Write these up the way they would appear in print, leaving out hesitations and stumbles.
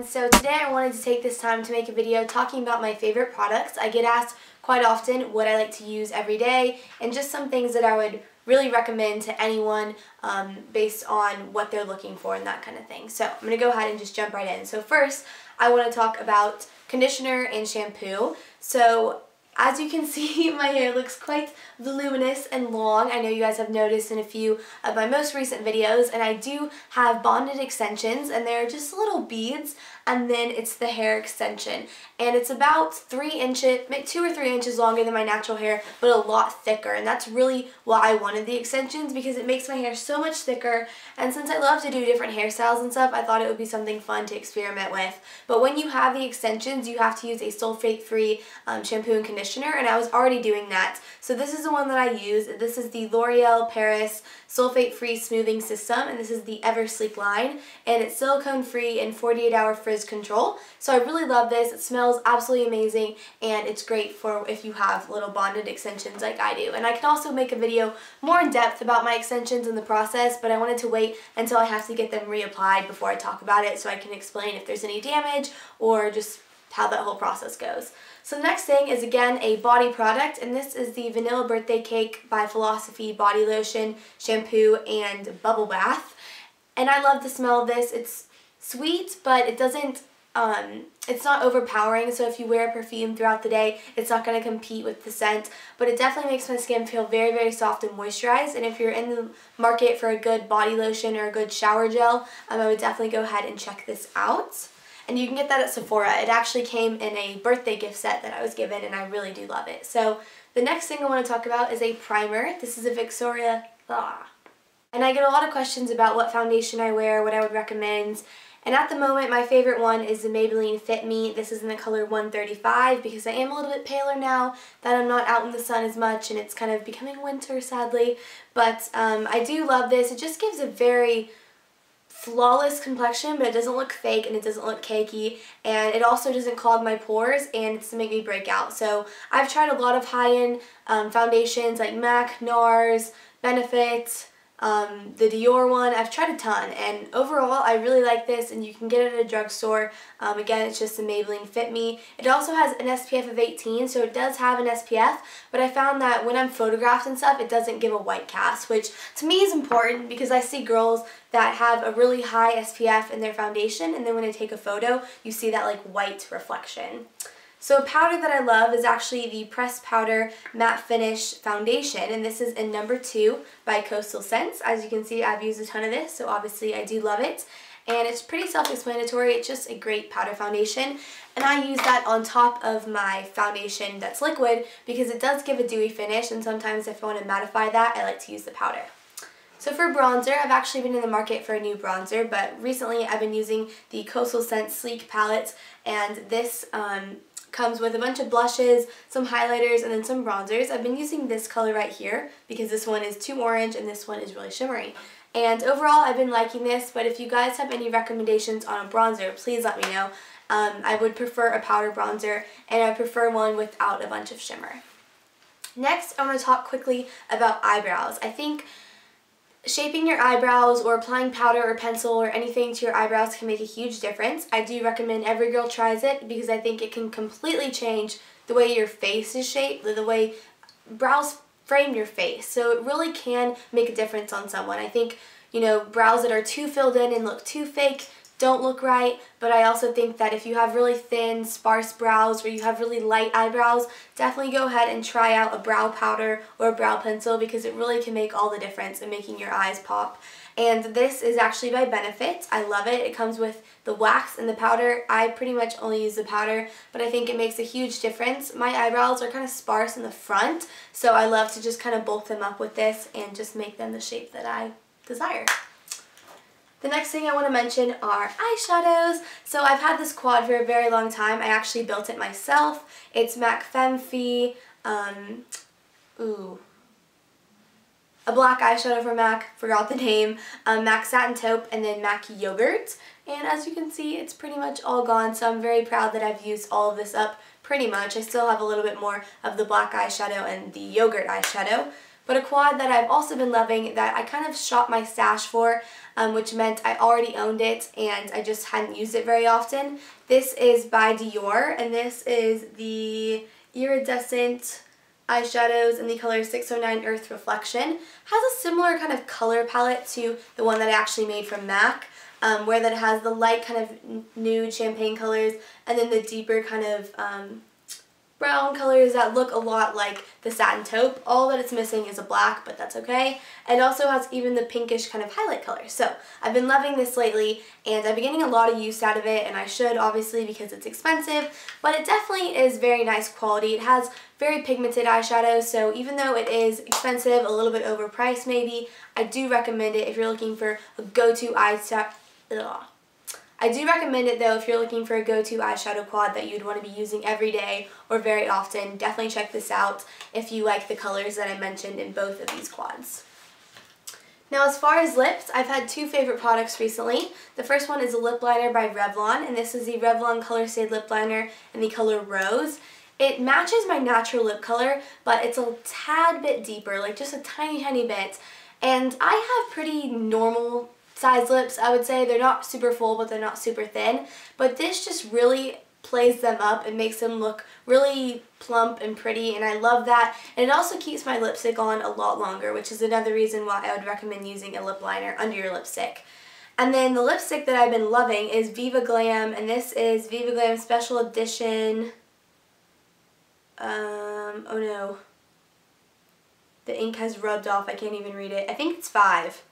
So today I wanted to take this time to make a video talking about my favorite products. I get asked quite often what I like to use every day and just some things that I would really recommend to anyone based on what they're looking for and that kind of thing. So I'm going to go ahead and just jump right in. So first I want to talk about conditioner and shampoo. So as you can see, my hair looks quite voluminous and long. I know you guys have noticed in a few of my most recent videos, and I do have bonded extensions, and they're just little beads, and then it's the hair extension. And it's about 3 inches, 2 or 3 inches longer than my natural hair, but a lot thicker. And that's really why I wanted the extensions, because it makes my hair so much thicker. And since I love to do different hairstyles and stuff, I thought it would be something fun to experiment with. But when you have the extensions, you have to use a sulfate-free shampoo and conditioner, and I was already doing that. So this is the one that I use. This is the L'Oreal Paris sulfate-free smoothing system, and this is the Ever Sleek line, and it's silicone-free and 48-hour frizz control. So I really love this. It smells absolutely amazing, and it's great for if you have little bonded extensions like I do. And I can also make a video more in depth about my extensions and the process, but I wanted to wait until I have to get them reapplied before I talk about it so I can explain if there's any damage or just how that whole process goes. So the next thing is again a body product, and this is the Vanilla Birthday Cake by Philosophy Body Lotion, Shampoo, and Bubble Bath. And I love the smell of this. It's sweet, but it doesn't, it's not overpowering, so if you wear perfume throughout the day, it's not going to compete with the scent, but it definitely makes my skin feel very, very soft and moisturized. And if you're in the market for a good body lotion or a good shower gel, I would definitely go ahead and check this out. And you can get that at Sephora. It actually came in a birthday gift set that I was given, and I really do love it. So the next thing I want to talk about is a primer. This is a Victoria. And I get a lot of questions about what foundation I wear, what I would recommend. And at the moment, my favorite one is the Maybelline Fit Me. This is in the color 135 because I am a little bit paler now that I'm not out in the sun as much, and it's kind of becoming winter, sadly. But I do love this. It just gives a very flawless complexion, but it doesn't look fake and it doesn't look cakey, and it also doesn't clog my pores, and it doesn't make me break out. So I've tried a lot of high-end foundations like MAC, NARS, Benefit, the Dior one. I've tried a ton, and overall I really like this, and you can get it at a drugstore. Again, it's just the Maybelline Fit Me. It also has an SPF of 18, so it does have an SPF, but I found that when I'm photographed and stuff, it doesn't give a white cast, which to me is important because I see girls that have a really high SPF in their foundation, and then when I take a photo, you see that like white reflection. So a powder that I love is actually the Pressed Powder Matte Finish Foundation, and this is in number 2 by Coastal Scents. As you can see, I've used a ton of this, so obviously I do love it. And it's pretty self-explanatory. It's just a great powder foundation, and I use that on top of my foundation that's liquid because it does give a dewy finish, and sometimes if I want to mattify that, I like to use the powder. So for bronzer, I've actually been in the market for a new bronzer, but recently I've been using the Coastal Scents Sleek Palette, and this comes with a bunch of blushes, some highlighters, and then some bronzers. I've been using this color right here because this one is too orange and this one is really shimmery. And overall, I've been liking this, but if you guys have any recommendations on a bronzer, please let me know. I would prefer a powder bronzer, and I prefer one without a bunch of shimmer. Next, I want to talk quickly about eyebrows. I think shaping your eyebrows or applying powder or pencil or anything to your eyebrows can make a huge difference. I do recommend every girl tries it because I think it can completely change the way your face is shaped, the way brows frame your face. So it really can make a difference on someone. I think, you know, brows that are too filled in and look too fake don't look right, but I also think that if you have really thin, sparse brows or you have really light eyebrows, definitely go ahead and try out a brow powder or a brow pencil because it really can make all the difference in making your eyes pop. And this is actually by Benefit. I love it. It comes with the wax and the powder. I pretty much only use the powder, but I think it makes a huge difference. My eyebrows are kind of sparse in the front, so I love to just kind of bulk them up with this and just make them the shape that I desire. The next thing I want to mention are eyeshadows. So I've had this quad for a very long time. I actually built it myself. It's MAC Femme Fee, a black eyeshadow from MAC, forgot the name, MAC Satin Taupe, and then MAC Yogurt. And as you can see, it's pretty much all gone, so I'm very proud that I've used all of this up pretty much. I still have a little bit more of the black eyeshadow and the yogurt eyeshadow. But a quad that I've also been loving that I kind of shopped my stash for, which meant I already owned it and I just hadn't used it very often. This is by Dior, and this is the Iridescent eyeshadows in the color 609 Earth Reflection. Has a similar kind of color palette to the one that I actually made from MAC, where that it has the light kind of nude champagne colors and then the deeper kind of brown colors that look a lot like the satin taupe. All that it's missing is a black, but that's okay. It also has even the pinkish kind of highlight color. So I've been loving this lately, and I've been getting a lot of use out of it, and I should obviously because it's expensive, but it definitely is very nice quality. It has very pigmented eyeshadow, so even though it is expensive, a little bit overpriced maybe, I do recommend it if you're looking for a go-to eyeshadow. I do recommend it though if you're looking for a go-to eyeshadow quad that you'd want to be using every day or very often. Definitely check this out if you like the colors that I mentioned in both of these quads. Now as far as lips, I've had two favorite products recently. The first one is a lip liner by Revlon, and this is the Revlon Color Stay Lip Liner in the color Rose. It matches my natural lip color, but it's a tad bit deeper, like just a tiny bit. And I have pretty normal size lips, I would say. They're not super full, but they're not super thin. But this just really plays them up and makes them look really plump and pretty, and I love that. And it also keeps my lipstick on a lot longer, which is another reason why I would recommend using a lip liner under your lipstick. And then the lipstick that I've been loving is Viva Glam, and this is Viva Glam Special Edition. Oh no. The ink has rubbed off. I can't even read it. I think it's 5.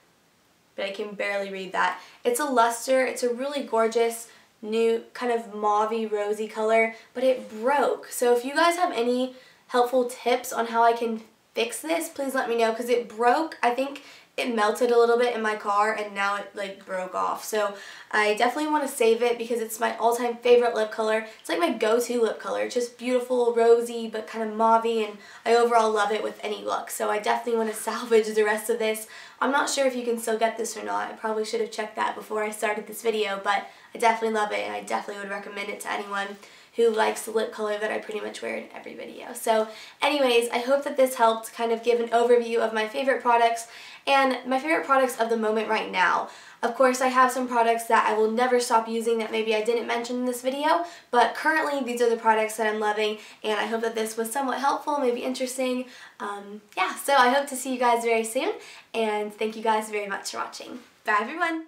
But I can barely read that. It's a luster. It's a really gorgeous new kind of mauvey rosy color, but it broke. So if you guys have any helpful tips on how I can fix this, please let me know, because it broke. I think it melted a little bit in my car and now it like broke off. So I definitely want to save it because it's my all-time favorite lip color. It's like my go-to lip color. It's just beautiful, rosy, but kind of mauvey, and I overall love it with any look. So I definitely want to salvage the rest of this. I'm not sure if you can still get this or not. I probably should have checked that before I started this video, but I definitely love it and I definitely would recommend it to anyone who likes the lip color that I pretty much wear in every video. So anyways, I hope that this helped kind of give an overview of my favorite products and my favorite products of the moment right now. Of course, I have some products that I will never stop using that maybe I didn't mention in this video, but currently these are the products that I'm loving, and I hope that this was somewhat helpful, maybe interesting. Yeah, so I hope to see you guys very soon, and thank you guys very much for watching. Bye everyone!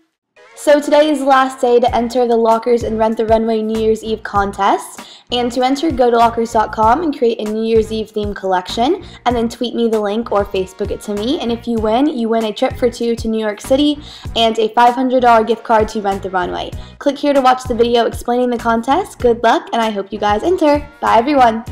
So today is the last day to enter the Lockers and Rent the Runway New Year's Eve contest. And to enter, go to lockers.com and create a New Year's Eve themed collection, and then tweet me the link or Facebook it to me. And if you win a trip for 2 to New York City and a $500 gift card to Rent the Runway. Click here to watch the video explaining the contest. Good luck, and I hope you guys enter. Bye everyone!